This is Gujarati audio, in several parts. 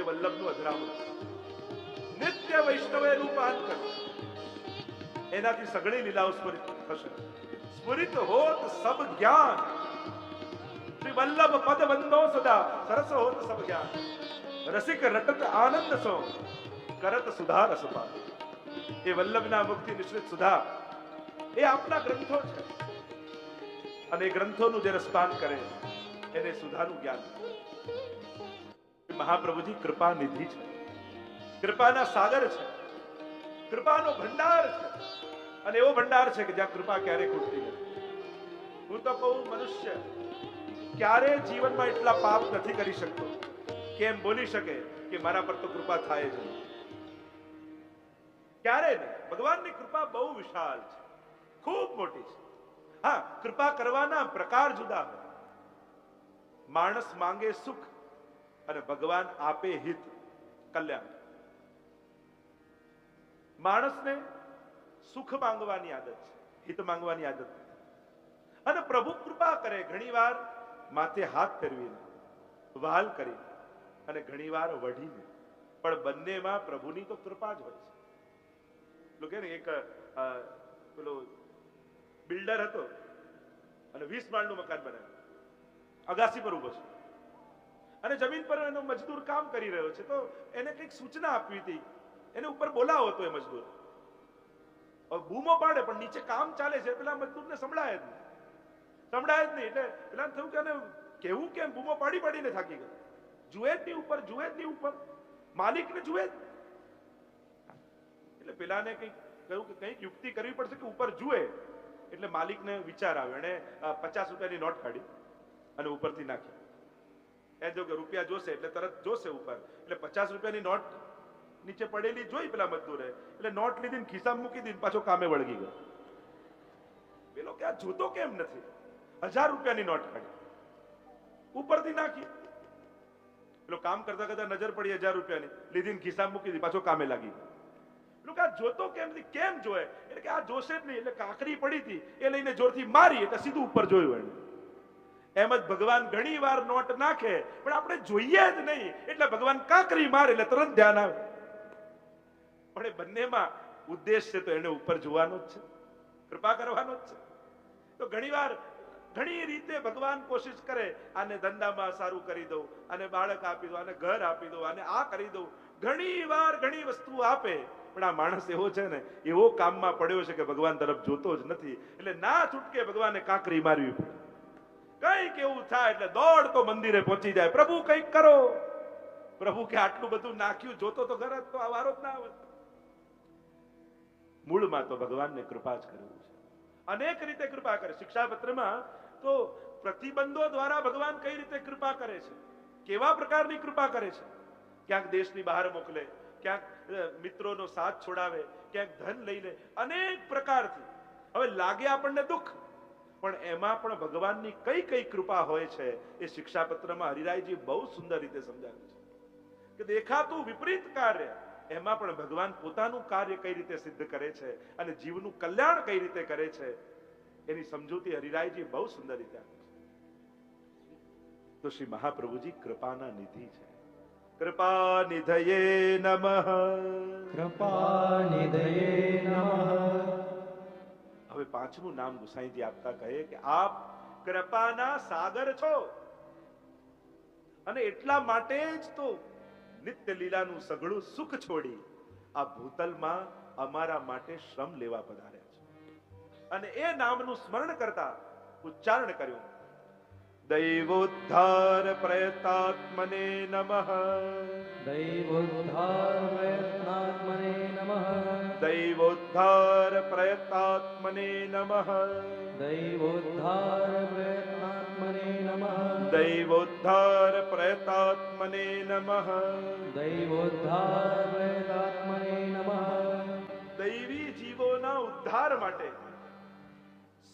વલ્લભનું અધરામૃત. નિત્ય વૈષ્ણવેનું પાન કરવું, એનાથી સઘળી લીલાઓ સ્મરિત થશે. સ્મરિત હોત સબ જ્ઞાન, શ્રી વલ્લભ પદ વંદો સદા, સરસ હોત સબ જ્ઞાન. રસિક રટત આનંદ સો, કરત સુધા રસપાન. એ વલ્લભના મુક્તિ નિશ્ચિત સુધા એ આપના ગ્રંથો છે, અને એ ગ્રંથોનું જે રસપાન કરે એને સુધાનું જ્ઞાન. મહાપ્રભુજી કૃપા નિધિ છે, કૃપાના સાગર છે, કૃપાનો ભંડાર છે, અને એવો ભંડાર છે કે જ્યાં કૃપા ક્યારે ખૂટતી નથી. હું તો કહું, મનુષ્ય ક્યારે જીવનમાં એટલા પાપ નથી કરી શકતો કે એમ બોલી શકે કે મારા પર તો કૃપા થાય જ નહીં. ક્યારે નહીં. ભગવાનની કૃપા બહુ વિશાળ છે, ખૂબ મોટી છે. હા, કૃપા કરવાના પ્રકાર જુદા હોય. માણસ માંગે સુખ અને ભગવાન આપે હિત, કલ્યાણ. માણસને સુખ માંગવાની આદત છે, હિત માંગવાની આદત નથી. અને પ્રભુ કૃપા કરે ઘણીવાર માથે હાથ ફેરવીને, વહાલ કરીને, અને ઘણીવાર વઢીને, પણ બંનેમાં પ્રભુની તો કૃપા જ હોય છે. લોકો કે ને, એક પેલો બિલ્ડર હતો અને 20 માળનું મકાન બનાવ્યું, અગાસી પર ઉભો છે, અને જમીન પર એનો મજદૂર કામ કરી રહ્યો છે. તો એને કંઈક સૂચના આપવી હતી, એને ઉપર બોલાવો હતો એ મજદૂર. બૂમો પાડે પણ નીચે કામ ચાલે છે, પેલા મજદૂરને સંભળાય જ નહીં. એટલે પેલા થયું કે કેવું કેમ, બૂમો પાડી પાડીને થાકી ગયો. જુએ જ નહીં ઉપર, જુએ જ નહીં ઉપર, માલિકને જુએ જ. એટલે પેલાને કંઈક કહ્યું કે કંઈક યુક્તિ કરવી પડશે કે ઉપર જુએ. એટલે માલિકને વિચાર આવ્યો, એને 50 રૂપિયાની નોટ કાઢી અને ઉપરથી નાખી. એ જો કે રૂપિયા જોશે એટલે તરત જોશે ઉપર, એટલે 50 રૂપિયાની નોટ નીચે પડેલી જોઈ પેલા મજદૂરે, એટલે નોટ લીધી ખિસ્સામાં મૂકી દીધી, પાછો કામે વળગી ગયો. પેલો કે આ જોતો કેમ નથી? 1000 રૂપિયાની નોટ કાઢી, ઉપરથી નાખી. પેલો કામ કરતા કરતા નજર પડી 1000 રૂપિયાની, લીધી ખિસ્સામાં મૂકી દીધી, પાછો કામે લાગી ગયો. પેલો કે આ જોતો કેમ નથી? કેમ જોયે? એટલે કે આ જોશે જ નહીં. એટલે કાંકરી પડી હતી એ લઈને જોરથી મારી, એટલે સીધું ઉપર જોયું એને. એમ જ ભગવાન ઘણી વાર નોટ નાખે પણ આપણે જોઈએ જ નહીં, એટલે ભગવાન કાંકરી મારે એટલે તરત ધ્યાન આવે. પણ એ બંનેમાં ઉદ્દેશ છે તો એને ઉપર જોવાનો જ છે, કૃપા કરવાનો જ છે. તો ઘણી રીતે ભગવાન કોશિશ કરે, આને ધંધામાં સારું કરી દઉં, આને બાળક આપી દઉં, આને ઘર આપી દઉં, આને આ કરી દઉં. ઘણી વાર ઘણી વસ્તુ આપે, પણ આ માણસ એવો છે ને, એવો કામમાં પડ્યો છે કે ભગવાન તરફ જોતો જ નથી. એટલે ના છૂટકે ભગવાનને કાંકરી મારવી પડે. કઈક એવું થાય એટલે દોડતો મંદિરે પહોંચી જાય, પ્રભુ કઈક કરો. પ્રભુ કે આટલું બધું નાખ્યું, જોતો તો ઘર તો આ વારો જ ના આવે. મૂળમાં તો ભગવાનને કૃપા જ કરવું છે. અનેક રીતે કૃપા કરે. શિક્ષાપત્રમાં તો પ્રતિબંધો દ્વારા ભગવાન કઈ રીતે કૃપા કરે છે, કેવા પ્રકારની કૃપા કરે છે. ક્યાંક દેશની બહાર મોકલે, ક્યાંક મિત્રોનો સાથ છોડાવે, ક્યાંક ધન લઈ લે, અનેક પ્રકારથી. હવે લાગે આપણને દુઃખ, પણ એમાં પણ ભગવાનની કઈ કઈ કૃપા હોય છે એ શિક્ષાપત્રમાં હરિરાયજી બહુ સુંદર રીતે સમજાવ્યું છે. કે દેખાતું વિપરીત કાર્ય, એમાં પણ ભગવાન પોતાનું કાર્ય કઈ રીતે સિદ્ધ કરે છે અને જીવનું કલ્યાણ કઈ રીતે કરે છે, એની સમજૂતી હરિરાયજી બહુ સુંદર રીતે આપે છે. તો શ્રી મહાપ્રભુજી કૃપાના નિધિ છે. કૃપા નિધયે નમઃ, કૃપા નિધયે નમઃ. હવે પાંચમું નામ ગુસાઈજી આપતા કહે કે આપ કૃપાના સાગર છો, અને એટલા માટે જ તો નિત્ય લીલાનું સઘળું સુખ છોડી આ ભૂતલમાં અમારા માટે શ્રમ લેવા પધાર્યા છે. અને એ નામનું સ્મરણ કરતા ઉચ્ચારણ કર્યું, દૈવોદ્ધાર પ્રયતાત્મને નમઃ, દૈવોદ્ધાર પ્રયત્નાત્મને નમઃ, દૈવોદ્ધાર પ્રયતાત્મને નમઃ, દૈવોદ્ધાર પ્રયત્નાત્મને નમઃ, દૈવોદ્ધાર પ્રયતાત્મને નમઃ, દૈવોદ્ધાર પ્રયત્નાત્મને નમઃ. દૈવી જીવોના ઉદ્ધાર માટે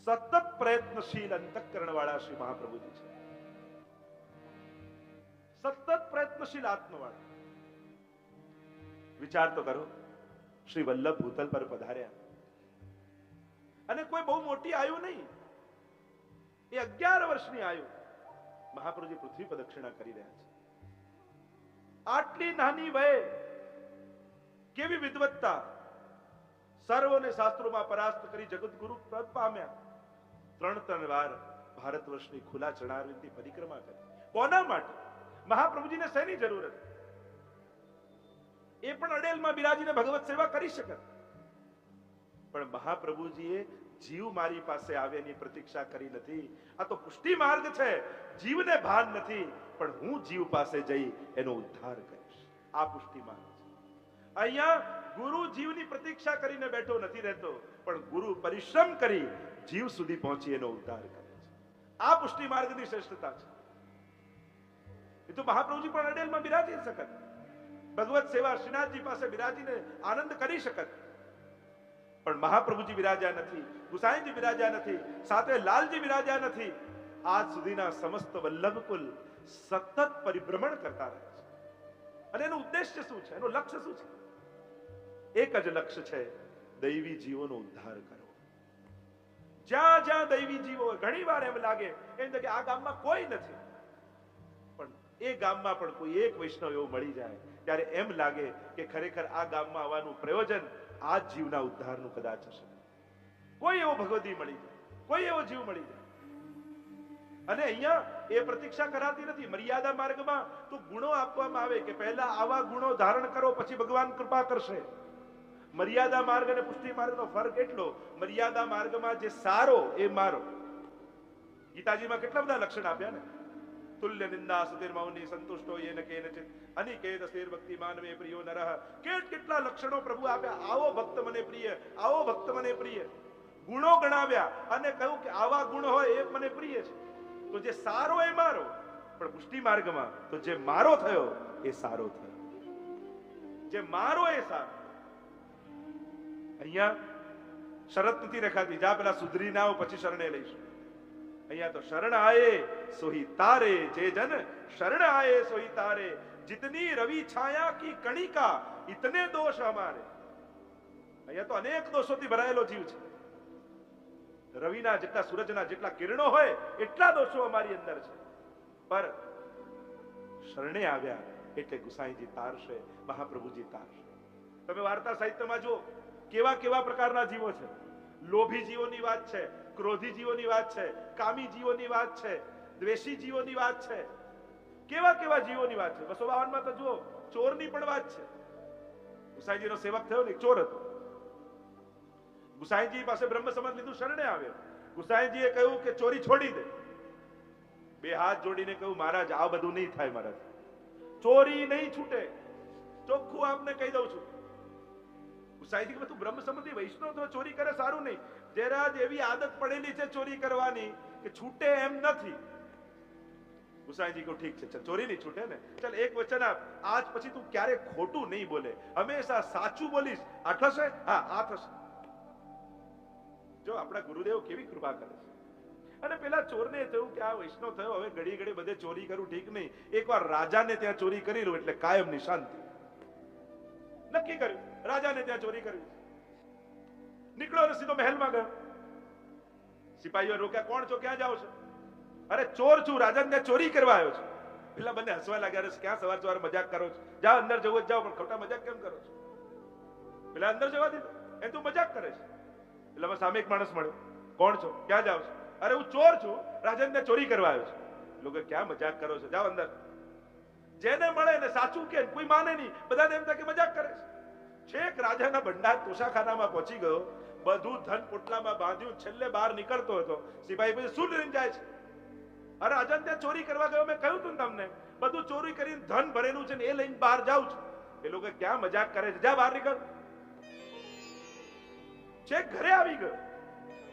સતત પ્રયત્નશીલ અંતઃકરણ વાળા શ્રી મહાપ્રભુજી છે. સતત પ્રયત્નશીલ આત્મવાળા. વિચાર તો કરો, શ્રી વલ્લભ ભૂતલ પર પધાર્યા અને કોઈ બહુ મોટી આયુ નહીં, એ 11 વર્ષની આયુ મહાપ્રભુજી પૃથ્વી પ્રદક્ષિણા કરી રહ્યા છે. આટલી નાની વયે કેવી વિદ્વત્તા, સર્વોને શાસ્ત્રોમાં પરાસ્ત કરી જગતગુરુ પદ પામ્યા. 3 વાર ભારત વર્ષની ખુલ્લા ચરણારવિંદની પરિક્રમા કરી. કોના માટે? મહાપ્રભુજીને શેની જરૂર હતી? એ પણ અડેલમાં બિરાજીને ભગવત સેવા કરી શકે, પણ મહાપ્રભુજીએ જીવ મારી પાસે આવે એની પ્રતીક્ષા કરી નથી. આ તો પુષ્ટિ માર્ગ છે. જીવને ભાન નથી, પણ હું જીવ પાસે જઈ એનો ઉદ્ધાર કરીશ. આ પુષ્ટિ માર્ગ છે. અહીંયા ગુરુ જીવની પ્રતીક્ષા કરીને બેઠો નથી રહેતો, પણ ગુરુ પરિશ્રમ કરી જીવ સુધી પહોંચી એનો ઉદ્ધાર કરે છે. આ પુષ્ટિ માર્ગની શ્રેષ્ઠતા છે. એ તો મહાપ્રભુજી પણ અડેલમાં બિરાજી શકત, ભગવત સેવા શ્રીનાથજી પાસે બિરાજીને આનંદ કરી શકત, પણ મહાપ્રભુજી બિરાજ્યા નથી, ગુસાઈજી બિરાજ્યા નથી, સાથે લાલજી બિરાજ્યા નથી. આજ સુધીના સમસ્ત વલ્લભકુલ સતત પરિભ્રમણ કરતા રહે છે. અને એનું ઉદ્દેશ્ય શું છે? એનું લક્ષ્ય શું છે? એક જ લક્ષ્ય છે, દૈવી જીવોનો ઉદ્ધાર કરવો. જ્યાં જ્યાં દૈવી જીવો, ઘણી વાર એમ લાગે એમ કે આ ગામમાં કોઈ નથી, પણ એ ગામમાં પણ કોઈ એક વૈષ્ણવ એવો મળી જાય ત્યારે એમ લાગે કે ખરેખર આ ગામમાં આવવાનું પ્રયોજન આ જીવના ઉદ્ધારનું કદાચ હશે. કોઈ એવો ભગવદી મળી જાય, કોઈ એવો જીવ મળી જાય. અને અહીંયા એ પ્રતીક્ષા કરાતી નથી. મર્યાદા માર્ગમાં તો ગુણો આપવામાં આવે કે પહેલા આવા ગુણો ધારણ કરો, પછી ભગવાન કૃપા કરશે. મર્યાદા માર્ગ અને પુષ્ટિ માર્ગનો ફરક એટલો, મર્યાદા માર્ગમાં જે સારો એ મારો. ગીતાજીમાં કેટલા બધા લક્ષણ આપ્યા ને, તુલ્ય નિંદા સુધીર મૌની સંતુષ્ટો યેન કેનચિત અનિકેત સ્થિર ભક્તિ માનવે પ્રિયો નરઃ. કેટલા લક્ષણો પ્રભુ આપ્યા. આવો ભક્ત મને પ્રિય, આવો ભક્ત મને પ્રિય. ગુણો ગણાવ્યા અને કહ્યું કે આવા ગુણ હોય એ મને પ્રિય છે. તો જે સારો એ મારો, પણ પુષ્ટિ માર્ગમાં તો જે મારો થયો એ સારો થયો, જે મારો એ સારો. અહીંયા શરત નથી રખાતી, જા પેલા સુધરી ના આવો પછી શરણે લઈશું. અહીંયા તો શરણ આયે સોહી તારે, જે જન શરણ આયે સોહી તારે, जितनी रवि छाया की कणिका इतने दोष हमारे. અહીંયા તો અનેક દોષોથી ભરાયેલો જીવ છે. રવિના જેટલા, સૂરજના જેટલા કિરણો હોય એટલા દોષો અમારી અંદર છે, પર શરણે આવ્યા એટલે ગુસાઈજી તારશે, મહાપ્રભુજી તારશે. તમે વાર્તા સાહિત્યમાં જુઓ કેવા કેવા પ્રકારના જીવો છે. લોભી જીવોની વાત છે, ક્રોધી જીવોની વાત છે, કામી જીવોની વાત છે, દ્વેષી જીવોની વાત છે, કેવા કેવા જીવોની વાત છે. 252 માં તો જુઓ ચોરની પણ વાત છે. ગુસાઈજીનો સેવક થયો ને, ચોર હતો. ગુસાઈજી પાસે બ્રહ્મ સંબંધ લીધું, શરણે આવ્યો. ગુસાઈજીએ કહ્યું કે ચોરી છોડી દે. 2 હાથ જોડીને કહ્યું, મહારાજ આ બધું નહીં થાય, મહારાજ ચોરી નહીં છૂટે, ચોખ્ખું આપને કહી દઉં છું. ગુસાઈજી કે તું બ્રહ્મ સંબંધી વૈષ્ણવ તો ચોરી કરે સારું નહીં. જયરાજ એવી આદત પડેલી છે ચોરી કરવાની કે છૂટે એમ નથી. ગુસાઈજી કહ્યું ઠીક છે, ચલ ચોરી નહીં છૂટે ને, ચલ એક વચન આપ, આજ પછી તું ક્યારે ખોટું નહીં બોલે, હંમેશા સાચું બોલીશ. આ થશે? હા આ થશે. જો આપણા ગુરુદેવ કેવી કૃપા કરે છે. અને પેલા ચોરને થયું કે આ વૈષ્ણવ થયો, હવે ઘડી ઘડી બધે ચોરી કરું ઠીક નહીં, એકવાર રાજાને ત્યાં ચોરી કરી લઉં એટલે કાયમની શાંતિ. નક્કી કર્યું, રાજાને ત્યાં ચોરી કરવી. નીકળ્યો અને સીધો મહેલમાં ગયો. સિપાહીઓ રોક્યા, કોણ છો, ક્યાં જાઓ છો? અરે ચોર છું, રાજાને ત્યાં ચોરી કરવા આવ્યો છું. પેલા બંને હસવા લાગ્યા, ક્યાં સવાર સવાર મજાક કરો છો, જાઓ અંદર જવો જ જાઓ, પણ ખોટા મજાક કેમ કરો છો? પેલા અંદર જવા દીધો, એ તું મજાક કરે છે. એટલે સામે એક માણસ મળ્યો, કોણ છો, ક્યાં જાઓ છો? અરે હું ચોર છું, રાજાને ત્યાં ચોરી કરવા આવ્યો છું. લોકો ક્યાં મજાક કરો છો, જાઓ અંદર. જેને મળે ને સાચું કે કોઈ માને નહીં, બધાને એમ થાય કે મજાક કરે છે. છેક રાજાના ભંડાર તોશાખાનામાં પહોંચી ગયો, બધું ધન પોટલામાં બાંધ્યું, છેલ્લે બહાર નીકળતો હતો. સિપાહી પછી શું લઈને જાય છે? અરે રાજાને ત્યાં ચોરી કરવા ગયો, મેં કહ્યું તું તમને, બધું ચોરી કરીને ધન ભરેલું છે ને એ લઈને બહાર જાઉં છું. એ લોકો ક્યાં મજાક કરે છે, જા બહાર નીકળ. છેક ઘરે આવી ગયો.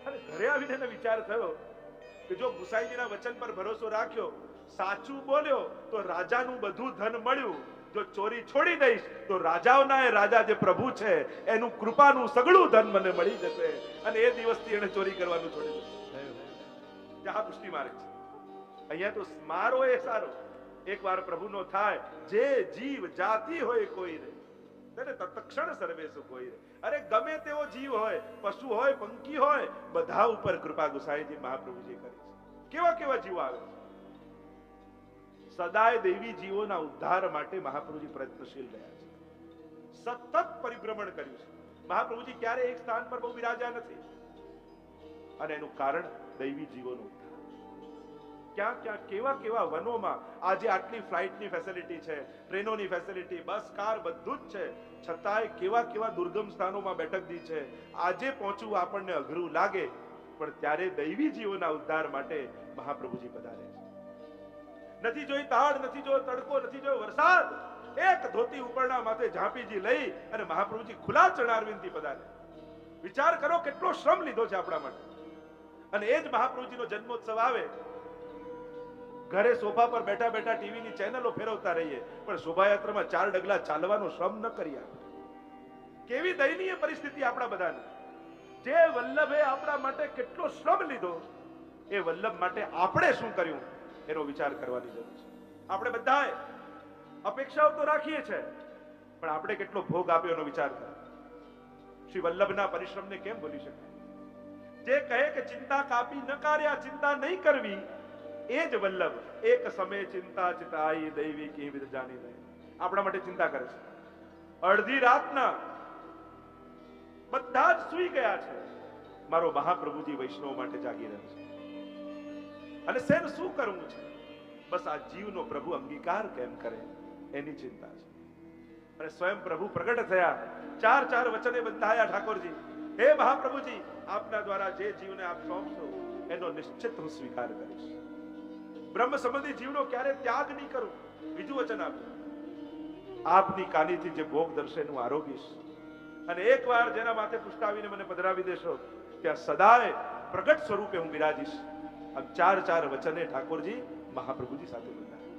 અને ઘરે આવીને એને વિચાર થયો કે જો ગુસાઈજીના વચન પર ભરોસો રાખ્યો, સાચું બોલ્યો તો રાજાનું બધું ધન મળ્યું. જો ચોરી છોડી દઈશ તો રાજાઓના એ રાજા જે પ્રભુ છે એનું કૃપાનું સગળું ધન મને મળી જશે. અને એ દિવસથી એને ચોરી કરવાનું છોડી દીધું. જહા પુષ્ટિ માર્ગ છે. અહીંયા તો મારો એ સારો, એકવાર પ્રભુનો થાય, જે જીવ જાતિ હોય કોઈ રે તેને તત્ક્ષણ સર્વે સુખ હોય રે. અરે ગમે તેવો જીવ હોય, પશુ હોય, પંખી હોય, બધા ઉપર કૃપા ગુસાઈજી મહાપ્રભુજી કરે છે. કેવા કેવા જીવો આવે છે. સદાય દૈવી જીવોના ઉદ્ધાર માટે મહાપ્રભુજી પ્રયત્નશીલ રહ્યા છે, સતત પરિભ્રમણ કર્યું છે. મહાપ્રભુજી ક્યારે એક સ્થાન પર બહુ બિરાજ્યા નથી, અને એનું કારણ દૈવી જીવોનો ઉદ્ધાર. ક્યાં ક્યાં કેવા કેવા વનોમાં આજે આટલી ફ્લાઇટની ફેસિલિટી છે, ટ્રેનોની ફેસિલિટી, બસ કાર બધું જ છે, છતાંય કેવા કેવા દુર્ગમ સ્થાનોમાં બેઠક દી છે. આજે પહોંચવું આપણને અઘરું લાગે, પણ ત્યારે દૈવી જીવોના ઉદ્ધાર માટે મહાપ્રભુજી પધારે છે. નથી જોઈ તાળ, નથી જોયો તડકો, નથી જોયો વરસાદ, એક ધોતી ઉપરના માથે ઝાંપીજી લઈ અને મહાપ્રભુજી ખુલ્લા ચરણારવિંદથી પધારે. વિચાર કરો કેટલો શ્રમ લીધો છે આપણા માટે. અને એ જ મહાપ્રભુજીનો જન્મોત્સવ આવે, ઘરે સોફા પર બેઠા બેઠા ટીવીની ચેનલો ફેરવતા રહીએ, પણ શોભાયાત્રામાં 4 ડગલા ચાલવાનો શ્રમ ન કરીએ. કેવી દયનીય પરિસ્થિતિ આપણા બધાની. જે વલ્લભે આપણા માટે કેટલો શ્રમ લીધો, એ વલ્લભ માટે આપણે શું કર્યું એનો વિચાર કરવાની જરૂર છે. આપણે બધાએ અપેક્ષાઓ તો રાખીએ છીએ, પણ આપણે કેટલો ભોગ આપ્યો એનો વિચાર કરો. શ્રી વલ્લભના પરિશ્રમને કેમ ભૂલી શકાય? જે કહે કે ચિંતા કાપી ન કાર્યા, ચિંતા નહીં કરવી, એ જ વલ્લભ એક સમય ચિંતા ચિતાઈ દૈવી કી વિદ જાની નહીં. આપણા માટે ચિંતા કરે છે. અડધી રાતના બધા જ સૂઈ ગયા છે, મારો મહાપ્રભુજી વૈષ્ણવ માટે જાગી રહ્યો છે. અને શેન શું કરવું છે? બસ આ જીવનો પ્રભુ અંગીકાર કેમ કરે એની ચિંતા છે. અને સ્વયં પ્રભુ પ્રગટ થયા, 4 વચને બંધાયા ઠાકોરજી, હે મહાપ્રભુજી, આપના દ્વારા જે જીવને આપ સોંપશો એનો નિશ્ચિત હું સ્વીકાર કરીશ. બ્રહ્મ સંબંધી જીવનો ક્યારે ત્યાગ નહીં કરું. બીજું વચન આપ્યું, આપની કાનીથી જે ભોગ દર્શે હું આરોગીશ, અને એકવાર જેના માથે પુષ્ટાવીને મને પધરાવી દેશો ત્યાં સદાય પ્રગટ સ્વરૂપે હું બિરાજીશ. આમ 4 વચને ઠાકોરજી મહાપ્રભુજી સાથે બંધાયા.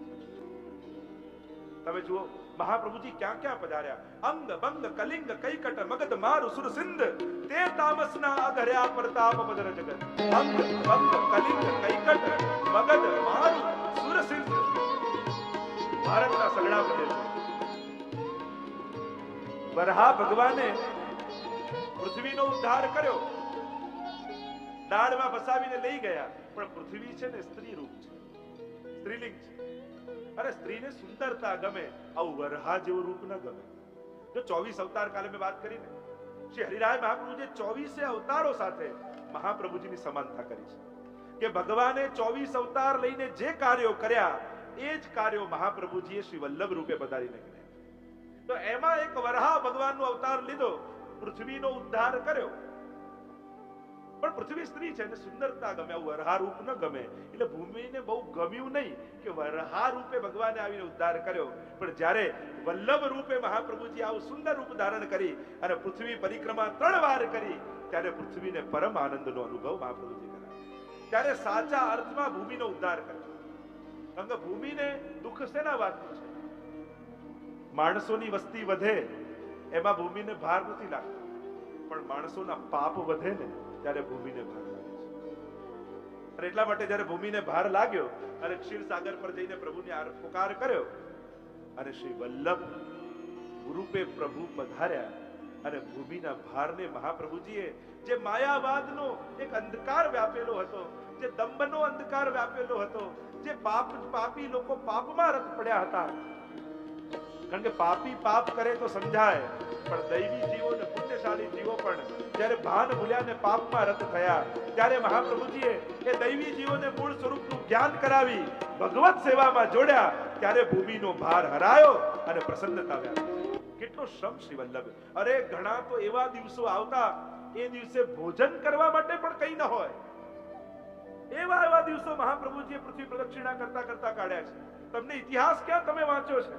તમે જુઓ મહાપ્રભુજી ક્યાં ક્યાં પધાર્યા. અંગ બંગ કલિંગ કૈકટ મગધ મારુ સુર સિંધ, તે તામસના અધર્યા પ્રતાપ બદર જગત. અંગ બંગ કલિંગ કૈકટ મગધ મારુ સુર સિંધ, ભારતના સગડા પ્રદેશ. વરહા ભગવાને પૃથ્વીનો ઉદ્ધાર કર્યો, દાળમાં બસાવીને લઈ ગયા, પણ પૃથ્વી છે ને સ્ત્રી રૂપ છે, સ્ત્રીલિંગ છે. અરે સ્ત્રીને સુંદરતા ગમે, આવું વરહા જેવું રૂપ ન ગમે. જો 24 અવતાર કાલે મેં વાત કરી ને, શ્રી હરિરાય મહાપ્રભુજી 24 અવતારો સાથે મહાપ્રભુજીની સમાનતા કરી છે કે ભગવાને 24 અવતાર લઈને જે કાર્યો કર્યા એ જ કાર્યો મહાપ્રભુજીએ શ્રી વલ્લભ રૂપે પધારીને કર્યા. તો એમાં એક વરહા ભગવાનનો અવતાર લીધો, પૃથ્વીનો ઉદ્ધાર કર્યો. પણ પૃથ્વી સ્ત્રી છે ને સુંદરતા ગમે, આવું વરહા રૂપ ન ગમે. એટલે ભૂમિને બહુ ગમ્યું નહીં કે વરહા રૂપે ભગવાને આવીને ઉદ્ધાર કર્યો, પણ જ્યારે વલ્લભ રૂપે મહાપ્રભુજી આવું સુંદર રૂપ ધારણ કરી અને પૃથ્વી પરિક્રમા 3 વાર કરી, ત્યારે પૃથ્વીને પરમ આનંદનો અનુભવ મહાપ્રભુજી કરાવ્યો. ત્યારે સાચા અર્થમાં ભૂમિનો ઉદ્ધાર કર્યો. કારણ કે ભૂમિને દુઃખ શેના વાતનું છે? માણસોની વસ્તી વધે એમાં ભૂમિને ભાર નથી લાગતો, પણ માણસોના પાપ વધે ને ત્યારે ભૂમિને ભાર લાગે છે. અને એટલા માટે જ્યારે ભૂમિને ભાર લાગ્યો અને ક્ષીરસાગર પર જઈને પ્રભુને પુકાર કર્યો, અને શ્રી વલ્લભ રૂપે પ્રભુ પધાર્યા અને ભૂમિના ભારને મહાપ્રભુજીએ જે માયાવાદનો એક અંધકાર વ્યાપેલો હતો, જે દંભનો અંધકાર વ્યાપેલો હતો, જે પાપી લોકો પાપમાં રત પડ્યા હતા. કારણ કે પાપી પાપ કરે તો સમજાય, પણ દૈવી જીવો ને પુણ્યશાળી જીવો પણ જ્યારે ભાન ભૂલ્યા ને પાપમાં રત થયા, ત્યારે મહાપ્રભુજીએ એ દૈવી જીવોને મૂળ સ્વરૂપનું જ્ઞાન કરાવી ભગવત સેવામાં જોડ્યા, ત્યારે ભૂમિનો ભાર હરાયો અને પ્રસન્નતા વ્યાપી. કેટલો શ્રમ શ્રી વલ્લભ. અરે ઘણા તો એવા દિવસો આવતા, એ દિવસે ભોજન કરવા માટે પણ કઈ ન હોય, એવા દિવસો મહાપ્રભુજીએ પૃથ્વી પ્રદક્ષિણા કરતા કરતા કાઢ્યા છે. તમને ઇતિહાસ ક્યાં તમે વાંચ્યો છે?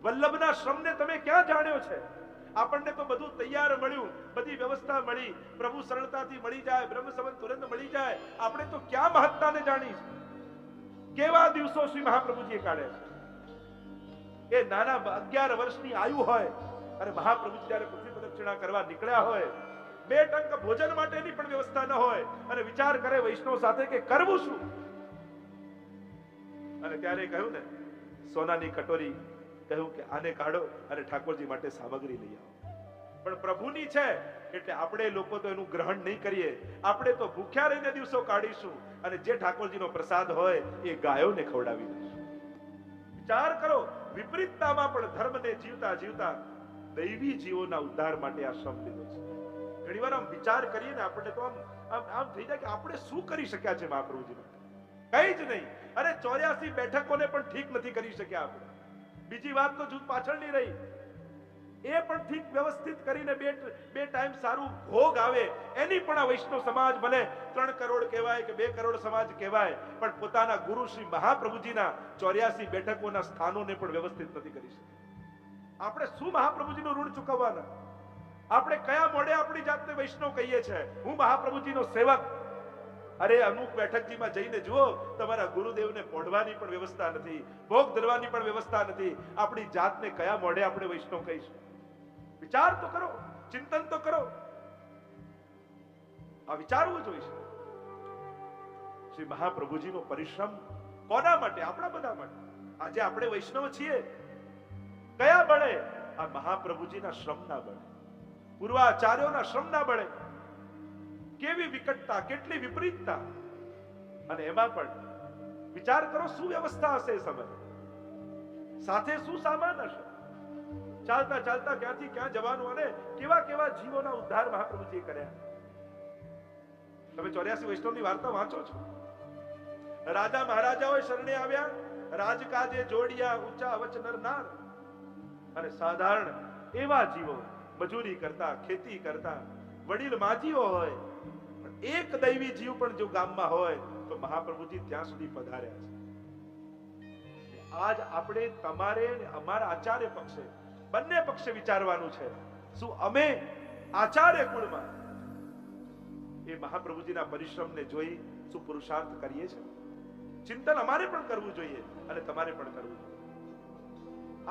વલ્લભના શ્રમને તમે ક્યાં જાણ્યો છે? આપણને તો બધું તૈયાર મળ્યું, બધી વ્યવસ્થા મળી, પ્રભુ સરળતાથી મળી જાય, બ્રહ્મ સંબંધ તુરંત મળી જાય. આપણે તો ક્યાં મહત્તાને જાણી છે? કેવા દિવસો શ્રી મહાપ્રભુજીએ કાઢ્યા છે. એ નાના 11 વર્ષની આયુ હોય અને મહાપ્રભુજી જ્યારે પૃથ્વી પ્રદક્ષિણા કરવા નીકળ્યા હોય, 2 ટંક ભોજન માટેની પણ વ્યવસ્થા ન હોય, અને વિચાર કરે વૈષ્ણવ સાથે કે કરવું શું. અને ત્યારે કહ્યું ને, સોનાની કટોરી, કહ્યું કે આને કાઢો અને ઠાકોરજી માટે સામગ્રી લઈ આવો. પણ પ્રભુની છે એટલે આપણે લોકો તો એનું ગ્રહણ નહીં કરીએ. આપણે તો ભૂખ્યા રહીને દિવસો કાઢીશું અને જે ઠાકોરજીનો પ્રસાદ હોય એ ગાયોને ખવડાવી દઈશું. વિચાર કરો, વિપરીતતામાં પણ ધર્મને જીવતા જીવતા દૈવી જીવોના ઉદ્ધાર માટે આ શ્રમ લીધો છે. ઘણીવાર આમ વિચાર કરીએ ને આપણને તો આમ થઈ જાય કે આપણે શું કરી શક્યા છે મહાપ્રભુજી માટે? કઈ જ નહીં. અરે 84 બેઠકોને પણ ઠીક નથી કરી શક્યા આપણે. બીજી વાત તો જૂથ પાછળની રહી, એ પણ ઠીક વ્યવસ્થિત કરીને બે ટાઈમ સારું ભોગ આવે એની પણ આ વૈષ્ણવ સમાજ ભલે 3 કરોડ કહેવાય કે 2 કરોડ સમાજ કહેવાય, પણ પોતાના ગુરુ શ્રી મહાપ્રભુજીના 84 બેઠકોના સ્થાનોને પણ વ્યવસ્થિત નથી કરી શકતા. આપણે શું મહાપ્રભુજીનું ઋણ ચૂકવવાના? આપણે કયા મોડે આપણી જાતને વૈષ્ણવ કહીએ છીએ? હું મહાપ્રભુજીનો સેવક. અરે અમુક બેઠકજીમાં જઈને જુઓ, તમારા ગુરુદેવને પોઢવાની પણ વ્યવસ્થા નથી, ભોગ ધરવાની પણ વ્યવસ્થા નથી. આપણી જાતને કયા મોડે આપણે વૈષ્ણવ કહીશું? વિચાર તો કરો, ચિંતન તો કરો. આ વિચારવું જોઈશે. શ્રી મહાપ્રભુજીનો પરિશ્રમ કોના માટે? આપણા બધા માટે. આજે આપણે વૈષ્ણવ છીએ કયા બળે? આ મહાપ્રભુજીના શ્રમના બળે, પૂર્વાચાર્યોના શ્રમના બળે. કેવી વિકટતા, કેટલી વિપરીતતા! અને એમાં પણ વિચાર કરો, શું વ્યવસ્થા હશે એ સમય? સાથે શું સામાન હશે? ચાલતા ચાલતા ક્યાંથી ક્યાં જવાનું, અને કેવા કેવા જીવોના ઉદ્ધાર મહાપ્રભુજીએ કર્યા. તમે 84 વૈષ્ણવની વાર્તા વાંચો છો. રાજા મહારાજાઓ શરણે આવ્યા, રાજકાજે જોડિયા ઊંચા અવચ નર નાર. અને સાધારણ એવા જીવો, મજૂરી કરતા, ખેતી કરતા, વડીલ માજીઓ હોય, પણ એક દૈવી જીવ પણ જો ગામમાં હોય તો મહાપ્રભુજી ત્યાં સુધી પધાર્યા છે. આજ આપણે તમારે અમારા આચાર્ય પક્ષે, બંને પક્ષે વિચારવાનું છે. શું અમે આચાર્ય કુળમાં એ મહાપ્રભુજીના પરિશ્રમને જોઈ શું પુરુષાર્થ કરીએ છીએ? ચિંતન અમારે પણ કરવું જોઈએ અને તમારે પણ કરવું જોઈએ.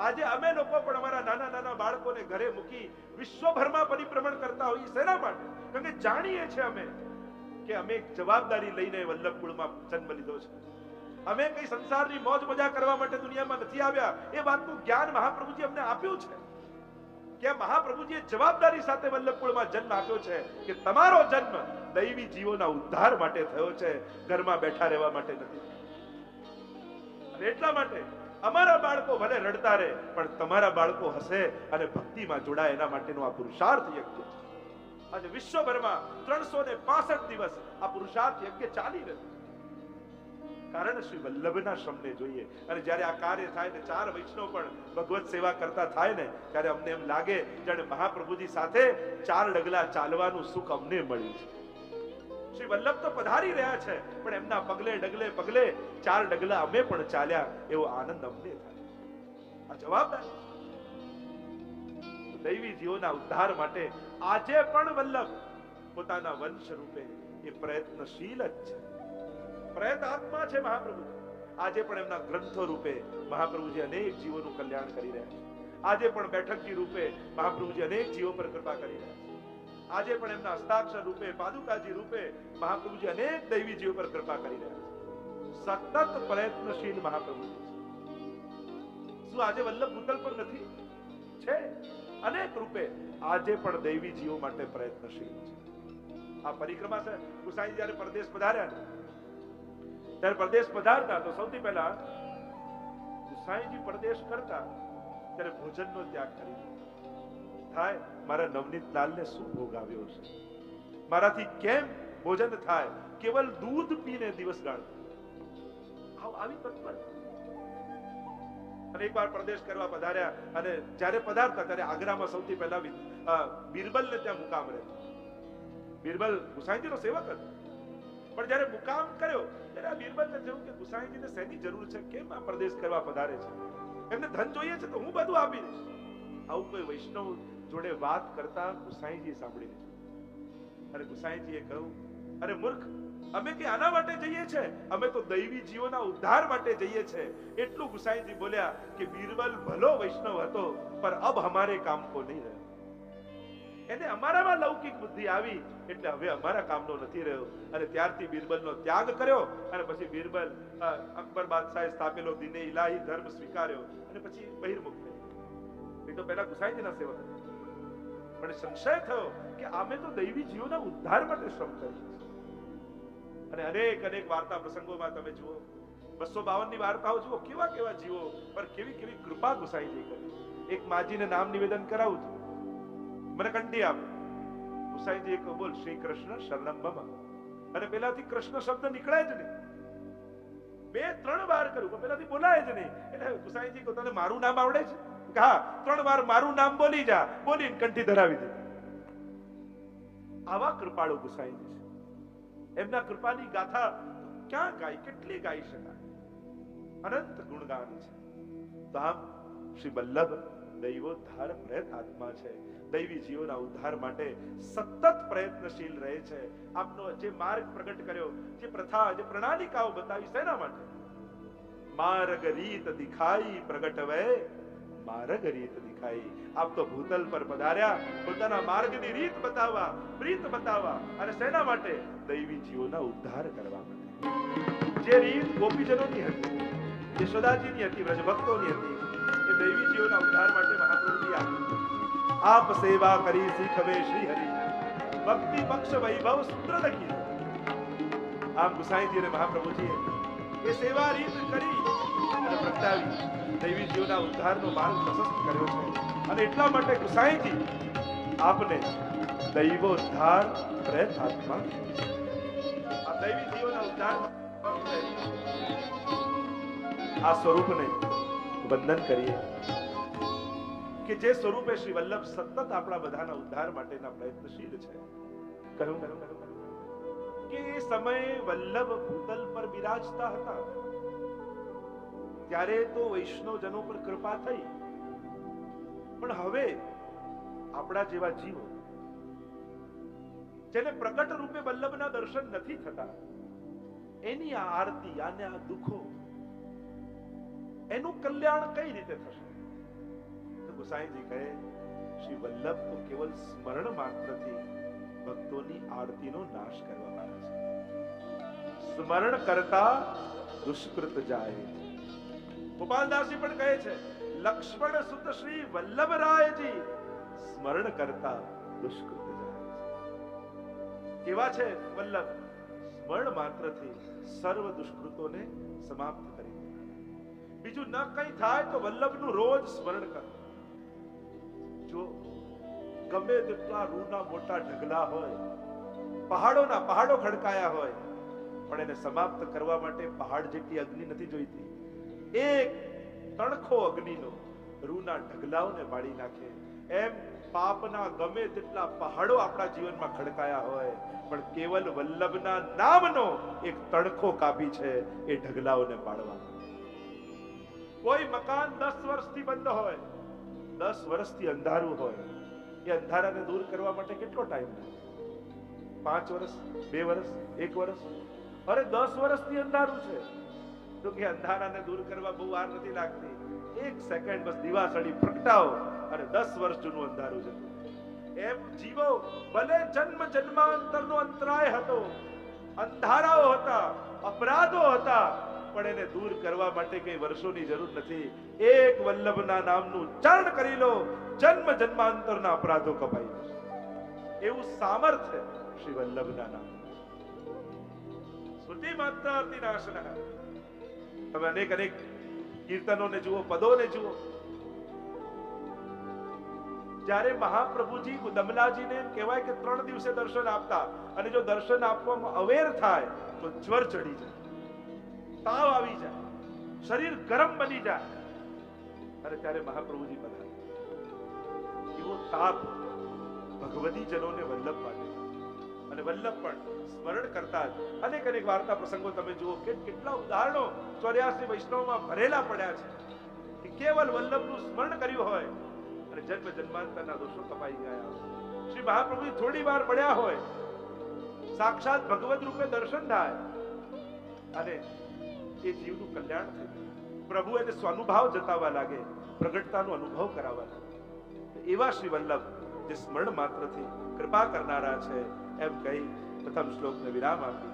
આજે અમે લોકો પણ અમારા નાના નાના બાળકોને ઘરે મૂકી વિશ્વભરમાં પરિભ્રમણ કરતા હોઈએ. શેના માટે? કારણ કે જાણીએ છીએ અમે કે અમે એક જવાબદારી લઈને વલ્લભ કુળમાં જન્મ લીધો છે. અમે કઈ સંસારની મોજ મજા કરવા માટે દુનિયામાં નથી આવ્યા. એ વાતનું જ્ઞાન મહાપ્રભુજી અમને આપ્યું છે કે મહાપ્રભુજીએ જવાબદારી સાથે વલ્લભ કુળમાં જન્મ આપ્યો છે કે તમારો જન્મ દૈવી જીવોના ઉદ્ધાર માટે થયો છે, ઘરમાં બેઠા રહેવા માટે નથી. અને એટલા માટે અમારા બાળકો ભલે રડતા રહે, પણ તમારા બાળકો હસે અને ભક્તિમાં જોડાય, એના માટેનો આ પુરુષાર્થ યજ્ઞ છે. આજે વિશ્વભરમાં 365 દિવસ આ પુરુષાર્થ યજ્ઞ ચાલી રહ્યો છે. કારણ શ્રી વલ્લભના શ્રમને જોઈએ. અને જ્યારે આ કાર્ય થાય ને 4 વૈષ્ણવ પણ ભગવત સેવા કરતા થાય ને, ત્યારે અમને એમ લાગે જાણે મહાપ્રભુજી સાથે 4 ડગલા ચાલવાનું સુખ અમને મળ્યું છે. શ્રી વલ્લભ તો પધારી રહ્યા છે, પણ એમના પગલે ડગલે પગલે 4 ડગલા અમે પણ ચાલ્યા, એવો આનંદ અમને થાય. આ જવાબદારી દૈવી જીવોના ઉદ્ધાર માટે આજે પણ વલ્લભ પોતાના વંશ રૂપે એ પ્રયત્નશીલ જ છે. પ્રયત્નાત્મા છે મહાપ્રભુ. આજે પણ એમના ગ્રંથો રૂપે મહાપ્રભુજી અનેક જીવોનું કલ્યાણ કરી રહ્યા છે. આજે પણ બેઠકજી રૂપે મહાપ્રભુજી અનેક જીવો પર કૃપા કરી રહ્યા છે. આજે પણ એમના હસ્તાક્ષર રૂપે, પાદુકાજી રૂપે મહાપ્રભુજી અનેક દૈવી જીવો પર કૃપા કરી રહ્યા છે. સતત પ્રયત્નશીલ મહાપ્રભુજી છે. શું આજે વલ્લભ ભૂતલ પર નથી? છે. અનેક રૂપે આજે પણ દૈવી જીવો માટે પ્રયત્નશીલ છે. આ પરિક્રમા છે. ગુસાઈ જયારે પરદેશ પધાર્યા ને, ત્યારે પરદેશ પધારતા તો સૌથી પહેલા ગુસાઈજી પરદેશ કરતા ત્યારે ભોજનનો ત્યાગ કરી થાય. મારા નવનીત લાલને શું ભોગ આવ્યો છે? મારાથી કેમ ભોજન થાય? કેવલ દૂધ પીને દિવસ ગાળતા. આવી તત્પર. અને એકવાર પરદેશ કરવા પધાર્યા, અને જ્યારે પધારતા ત્યારે આગ્રામાં સૌથી પહેલા બિરબલને ત્યાં મુકામ રહેતો. બિરબલ ગુસાઈજીનો સેવક હતો, પણ જ્યારે મુકામ કર્યો ત્યારે આ બિરબલને થયું કે ગુસાઈજીને શેની જરૂર છે? કેમ આ પરદેશ કરવા પધારે છે? એમને ધન જોઈએ છે તો હું બધું આપી દઈશ. આવું કોઈ વૈષ્ણવ જોડે વાત કરતા ગુસાઈજીએ સાંભળી લીધું. અને ગુસાઈજીએ કહ્યું, અરે મૂર્ખ, અમે કે આના માટે જઈએ છે? અમે તો દૈવી જીવોના ઉદ્ધાર માટે જઈએ છે. એટલું ગુસાઈજી બોલ્યા કે બિરબલ ભલો વૈષ્ણવ હતો, પર અબ હમારે કામ કો નહીં રહ્યો. એને અમારામાં લૌકિક બુદ્ધિ આવી એટલે હવે અમારા કામનો નથી રહ્યો. અને ત્યારથી બિરબલનો ત્યાગ કર્યો. અને પછી બિરબલ અકબર બાદશાહે સ્થાપેલો દિને ઇલાહી ધર્મ સ્વીકાર્યો અને પછી બહિર્મુખ થયો. એ તો પહેલા ગુસાઈજીના સેવક હતા, પણ સંશય થયો કે આમે તો દૈવી જીવોના ઉદ્ધાર માટે શ્રમ કરીએ છીએ. અને અનેક અનેક વાર્તા પ્રસંગોમાં તમે જુઓ 252 ની વાર્તાઓ જુઓ, કેવા કેવા જીવો પર કેવી કેવી કૃપા ગુસાઈજી કરી. એક માજીને નામ નિવેદન કરાવું છું, મને કંઠી આપ. ગુસાઈજી એક બોલ શ્રી કૃષ્ણ શરણમ મમ, અને પેલાથી કૃષ્ણ શબ્દ નીકળે જ નહીં. 2-3 વાર કર્યું પણ પેલાથી બોલાય જ નહીં. એટલે ગુસાઈજી કહો તને મારું નામ આવડે છે? હા, 3 વાર મારું નામ બોલી જા, બોલીને કંઠી ધરાવી દે. આવા કૃપાળુ ગુસાઈજી છે. એમના કૃપાની ગાથા ક્યાં ગાય, કેટલી ગાઈ શકાય, અનંત ગુણગાન છે. તો આમ શ્રી વલ્લભ દૈવોદ્ધાર પ્રયત્નાત્મા છે. દૈવી જીવોના ઉદ્ધાર માટે સતત પ્રયત્નશીલ રહે છે. આપનો જે માર્ગ પ્રગટ કર્યો, જે પ્રથા, જે પ્રણાલિકાઓ બતાવી, શેના માટે? માર્ગ રીત દિખાઈ પ્રગટ વે, માર્ગ રીત દિખાઈ. આપ તો ભૂતલ પર પધાર્યા પોતાના માર્ગની રીત બતાવવા, પ્રીત બતાવવા, અને શેના માટે? દૈવી જીવોના ઉદ્ધાર કરવા માટે. જે રીત ગોપીજનોની હતી, યશોદાજીની હતી, વ્રજભક્તોની હતી, એ દૈવી જીવોના ઉદ્ધાર માટે મહાપ્રભુજી આપી. આપ સેવા કરી શીખવે શ્રી હરિ, ભક્તિ પક્ષ વૈભવ સૂત્ર લખી. આમ ગુસાઈજી અને મહાપ્રભુજીએ એ સેવા રીત કરી અને પ્રગટાવી દૈવી જીવોના ઉદ્ધારનો માર્ગ પ્રશસ્ત કર્યો છે. અને એટલા માટે ગુસાઈજી આપને દૈવોદ્ધાર પ્રયત્નાત્મા, આ દૈવી જીવોના ઉદ્ધાર આ સ્વરૂપને વંદન કરીએ કે જે સ્વરૂપે શ્રી વલ્લભ સતત આપણા બધાના ઉદ્ધાર માટેના પ્રયત્નશીલ છે. કહ્યું કે એ સમયે વલ્લભ ભૂતલ પર બિરાજતા હતા ત્યારે તો વૈષ્ણવજનો પર કૃપા થઈ, પણ હવે આપણા જેવા જીવો જેને પ્રગટ રૂપે વલ્લભના દર્શન નથી થતા, એની આ આરતી, આને આ દુઃખો, એનું કલ્યાણ કઈ રીતે થશે? તો ગુસાઈજી કહે શ્રી વલ્લભ તો કેવલ સ્મરણ માત્રથી ભક્તોની આરતીનો નાશ કરવા વાળા છે. સ્મરણ કરતા દુષ્કૃત જાય. ગોપાલદાસજી પણ કહે છે લક્ષ્મણ સુત શ્રી વલ્લભરાયજી સ્મરણ કરતા દુષ્કૃત જાય. કેવા છે વલ્લભ? સ્મરણ માત્રથી સર્વ દુષ્કૃતોને સમાપ્ત કરી દે. બીજું ન કઈ થાય તો વલ્લભનું રોજ સ્મરણ કર. જો ગમે તેટલા રૂના મોટા ઢગલા હોય, પહાડો ખડકાયા હોય, પણ એને સમાપ્ત કરવા માટે પહાડ જેટલી અગ્નિ નથી જોઈતી. એક તણખો અગ્નિનો રૂના ઢગલાઓને બાળી નાખે. એમ પાપના ગમે તેટલા પહાડો આપણા જીવનમાં ખડકાયા હોય, પણ કેવલ વલ્લભના નામનો એક તણખો કાપી છે એ ઢગલાઓને બાળવા. કોઈ મકાન 10 વર્ષથી બંધ હોય, 10 વર્ષથી અંધારું હોય, એ અંધારાને દૂર કરવા માટે કેટલો ટાઈમ લાગે? 5 વર્ષ, 2 વર્ષ, 1 વર્ષ? અરે 10 વર્ષથી અંધારું છે તો કે અંધારાને દૂર કરવા બહુ વાર નથી લાગતી. 1 સેકન્ડ બસ દિવાસળી પ્રગટાવો અને 10 વર્ષ જૂનું અંધારું જતું. એમ જીવો ભલે જન્મ જન્માંતરનો અંતરાય હતો, અંધારાઓ હતા, અપરાધો હતા, પણ એને દૂર કરવા માટે કઈ વર્ષોની જરૂર નથી. એક વલ્લભના નામનું ઉચ્ચારણ કરી લો, જન્મ જન્માંતરના અપરાધો કપાઈ જશે. એવું સામર્થ્ય શ્રી વલ્લભના નામ. સ્તુતિ માત્ર અતિનાશનઃ. તમે અનેક કીર્તનોને જુઓ, પદોને જુઓ. જ્યારે મહાપ્રભુજી દમલાજીને એમ કહેવાય કે 3 દિવસે દર્શન આપતા, અને જો દર્શન આપવામાં અવેર થાય તો જ્વર ચડી જાય, તાવ આવી જાય, શરીર ગરમ બની જાય, અને ત્યારે મહાપ્રભુજી બધા એવો તાપ ભગવતી જનોને વલ્લભ માટે. અને વલ્લભ પણ સ્મરણ કરતા જ અનેક વાર્તા પ્રસંગો તમે જુઓ કે કેટલા ઉદાહરણો 84 વૈષ્ણવમાં ભરેલા પડ્યા છે કે કેવલ વલ્લભનું સ્મરણ કર્યું હોય અને જન્મ જન્માંતરના દોષો કપાઈ ગયા. શ્રી મહાપ્રભુ થોડી વાર પડ્યા હોય, સાક્ષાત ભગવત રૂપે દર્શન થાય અને એ જીવનું કલ્યાણ થઈ જાય. પ્રભુ એને સ્વાનુભાવ જતાવવા લાગે, પ્રગટતાનો અનુભવ કરાવવા લાગે. એવા શ્રી વલ્લભ જે સ્મરણ માત્રથી કૃપા કરનારા છે, એમ કહી પ્રથમ શ્લોકને વિરામ આપી